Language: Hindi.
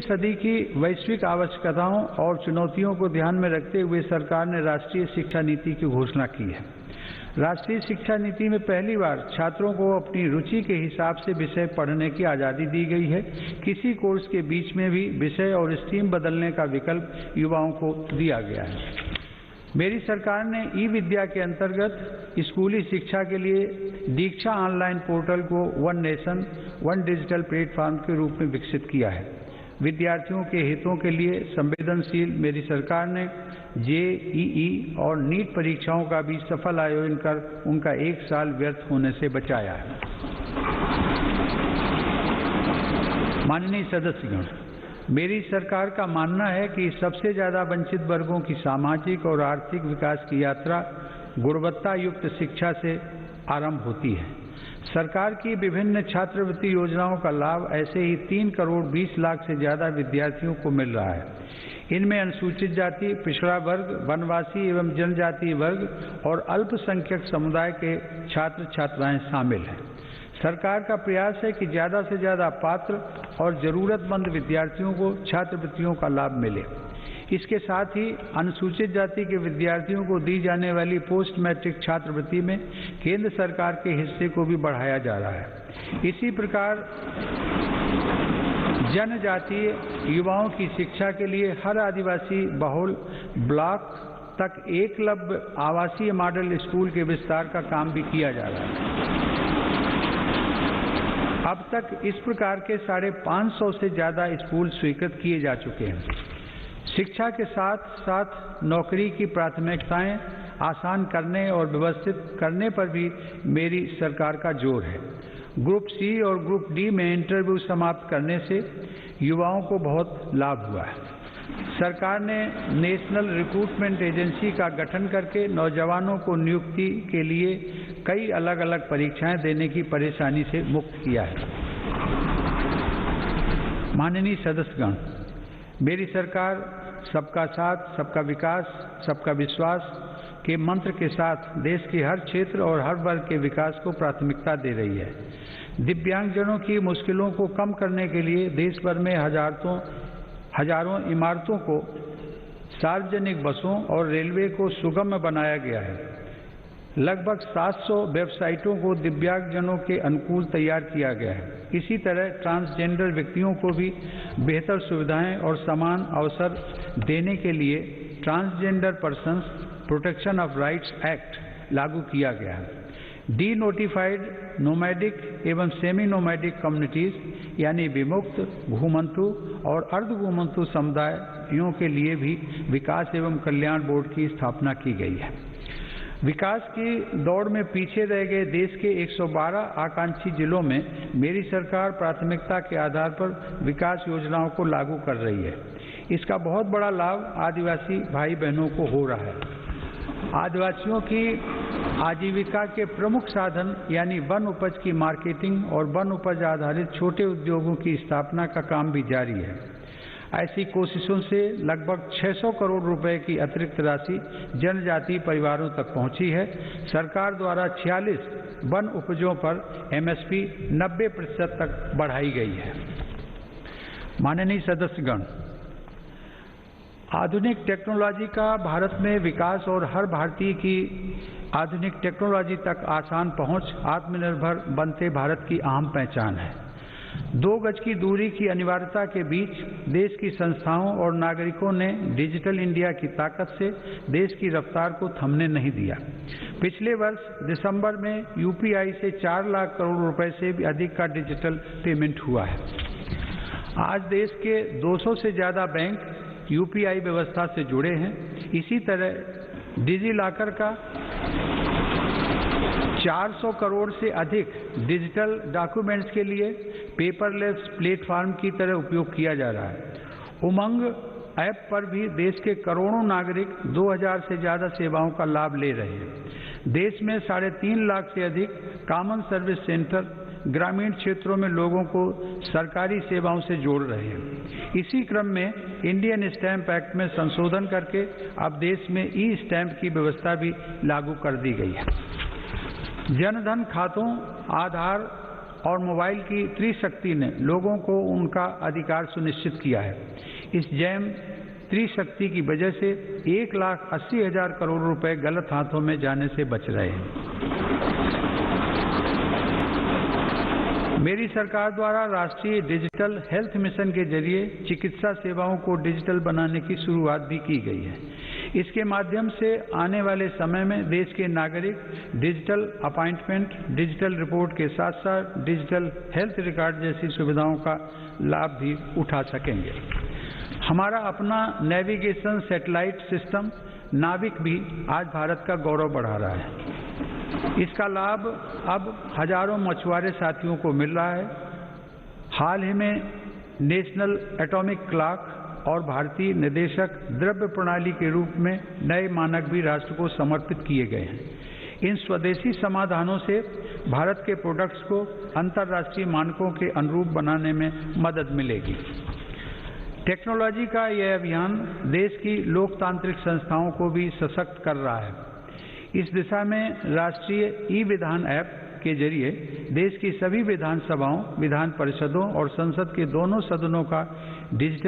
सदी की वैश्विक आवश्यकताओं और चुनौतियों को ध्यान में रखते हुए सरकार ने राष्ट्रीय शिक्षा नीति की घोषणा की है। राष्ट्रीय शिक्षा नीति में पहली बार छात्रों को अपनी रुचि के हिसाब से विषय पढ़ने की आज़ादी दी गई है। किसी कोर्स के बीच में भी विषय और स्ट्रीम बदलने का विकल्प युवाओं को दिया गया है। मेरी सरकार ने ई विद्या के अंतर्गत स्कूली शिक्षा के लिए दीक्षा ऑनलाइन पोर्टल को one nation one digital platform के रूप में विकसित किया है। विद्यार्थियों के हितों के लिए संवेदनशील मेरी सरकार ने जेईई और नीट परीक्षाओं का भी सफल आयोजन कर उनका 1 साल व्यर्थ होने से बचाया है। माननीय सदस्यगण, मेरी सरकार का मानना है कि सबसे ज्यादा वंचित वर्गों की सामाजिक और आर्थिक विकास की यात्रा गुणवत्ता युक्त शिक्षा से आरंभ होती है। सरकार की विभिन्न छात्रवृत्ति योजनाओं का लाभ ऐसे ही 3 करोड़ 20 लाख से ज्यादा विद्यार्थियों को मिल रहा है। इनमें अनुसूचित जाति, पिछड़ा वर्ग, वनवासी एवं जनजातीय वर्ग और अल्पसंख्यक समुदाय के छात्र छात्राएं शामिल हैं। सरकार का प्रयास है कि ज्यादा से ज्यादा पात्र और जरूरतमंद विद्यार्थियों को छात्रवृत्तियों का लाभ मिले। इसके साथ ही अनुसूचित जाति के विद्यार्थियों को दी जाने वाली पोस्ट मैट्रिक छात्रवृत्ति में केंद्र सरकार के हिस्से को भी बढ़ाया जा रहा है। इसी प्रकार जनजातीय युवाओं की शिक्षा के लिए हर आदिवासी बहुल ब्लॉक तक एकलव्य आवासीय मॉडल स्कूल के विस्तार का काम भी किया जा रहा है। अब तक इस प्रकार के 550 से ज्यादा स्कूल स्वीकृत किए जा चुके हैं। शिक्षा के साथ साथ नौकरी की प्राथमिकताएं आसान करने और व्यवस्थित करने पर भी मेरी सरकार का जोर है। ग्रुप सी और ग्रुप डी में इंटरव्यू समाप्त करने से युवाओं को बहुत लाभ हुआ है। सरकार ने नेशनल रिक्रूटमेंट एजेंसी का गठन करके नौजवानों को नियुक्ति के लिए कई अलग अलग परीक्षाएं देने की परेशानी से मुक्त किया है। माननीय सदस्यगण, मेरी सरकार सबका साथ, सबका विकास, सबका विश्वास के मंत्र के साथ देश के हर क्षेत्र और हर वर्ग के विकास को प्राथमिकता दे रही है। दिव्यांगजनों की मुश्किलों को कम करने के लिए देश भर में हजारों इमारतों को सार्वजनिक बसों और रेलवे को सुगम बनाया गया है। लगभग 700 वेबसाइटों को दिव्यांगजनों के अनुकूल तैयार किया गया है। इसी तरह ट्रांसजेंडर व्यक्तियों को भी बेहतर सुविधाएं और समान अवसर देने के लिए transgender persons protection of rights act लागू किया गया है। डी नोटिफाइड नोमैडिक एवं सेमी नोमैडिक कम्युनिटीज यानी विमुक्त, घुमंतु और अर्धघुमंतु समुदायों के लिए भी विकास एवं कल्याण बोर्ड की स्थापना की गई है। विकास की दौड़ में पीछे रह गए देश के 112 आकांक्षी जिलों में मेरी सरकार प्राथमिकता के आधार पर विकास योजनाओं को लागू कर रही है। इसका बहुत बड़ा लाभ आदिवासी भाई बहनों को हो रहा है। आदिवासियों की आजीविका के प्रमुख साधन यानी वन उपज की मार्केटिंग और वन उपज आधारित छोटे उद्योगों की स्थापना का काम भी जारी है। ऐसी कोशिशों से लगभग 600 करोड़ रुपए की अतिरिक्त राशि जनजातीय परिवारों तक पहुंची है। सरकार द्वारा 46 वन उपजों पर एमएसपी 90% तक बढ़ाई गई है। माननीय सदस्यगण, आधुनिक टेक्नोलॉजी का भारत में विकास और हर भारतीय की आधुनिक टेक्नोलॉजी तक आसान पहुंच आत्मनिर्भर बनते भारत की अहम पहचान है। 2 गज की दूरी की अनिवार्यता के बीच देश की संस्थाओं और नागरिकों ने डिजिटल इंडिया की ताकत से देश की रफ्तार को थमने नहीं दिया। पिछले वर्ष दिसंबर में यूपीआई से 4 लाख करोड़ रुपए से भी अधिक का डिजिटल पेमेंट हुआ है। आज देश के 200 से ज्यादा बैंक यूपीआई व्यवस्था से जुड़े हैं। इसी तरह डिजी लॉकर का 400 करोड़ से अधिक डिजिटल डॉक्यूमेंट्स के लिए पेपरलेस प्लेटफॉर्म की तरह उपयोग किया जा रहा है। उमंग ऐप पर भी देश के करोड़ों नागरिक 2000 से ज्यादा सेवाओं का लाभ ले रहे हैं। देश में 3.5 लाख से अधिक कॉमन सर्विस सेंटर ग्रामीण क्षेत्रों में लोगों को सरकारी सेवाओं से जोड़ रहे हैं। इसी क्रम में इंडियन स्टैंप एक्ट में संशोधन करके अब देश में ई स्टैंप की व्यवस्था भी लागू कर दी गई है। जनधन खातों, आधार और मोबाइल की त्रिशक्ति ने लोगों को उनका अधिकार सुनिश्चित किया है। इस जैम त्रिशक्ति की वजह से 1,80,000 करोड़ रुपए गलत हाथों में जाने से बच रहे हैं। मेरी सरकार द्वारा राष्ट्रीय डिजिटल हेल्थ मिशन के जरिए चिकित्सा सेवाओं को डिजिटल बनाने की शुरुआत भी की गई है। इसके माध्यम से आने वाले समय में देश के नागरिक डिजिटल अपॉइंटमेंट, डिजिटल रिपोर्ट के साथ साथ डिजिटल हेल्थ रिकॉर्ड जैसी सुविधाओं का लाभ भी उठा सकेंगे। हमारा अपना नेविगेशन सैटेलाइट सिस्टम नाविक भी आज भारत का गौरव बढ़ा रहा है। इसका लाभ अब हजारों मछुआरे साथियों को मिल रहा है। हाल ही में नेशनल एटॉमिक क्लॉक और भारतीय निर्देशक द्रव्य प्रणाली के रूप में नए मानक भी राष्ट्र को समर्पित किए गए हैं। इन स्वदेशी समाधानों से भारत के प्रोडक्ट्स को अंतर्राष्ट्रीय मानकों के अनुरूप बनाने में मदद मिलेगी। टेक्नोलॉजी का यह अभियान देश की लोकतांत्रिक संस्थाओं को भी सशक्त कर रहा है। इस दिशा में राष्ट्रीय ई-विधान ऐप के जरिए देश की सभी विधानसभाओं, विधान परिषदों और संसद के दोनों सदनों का डिजिटल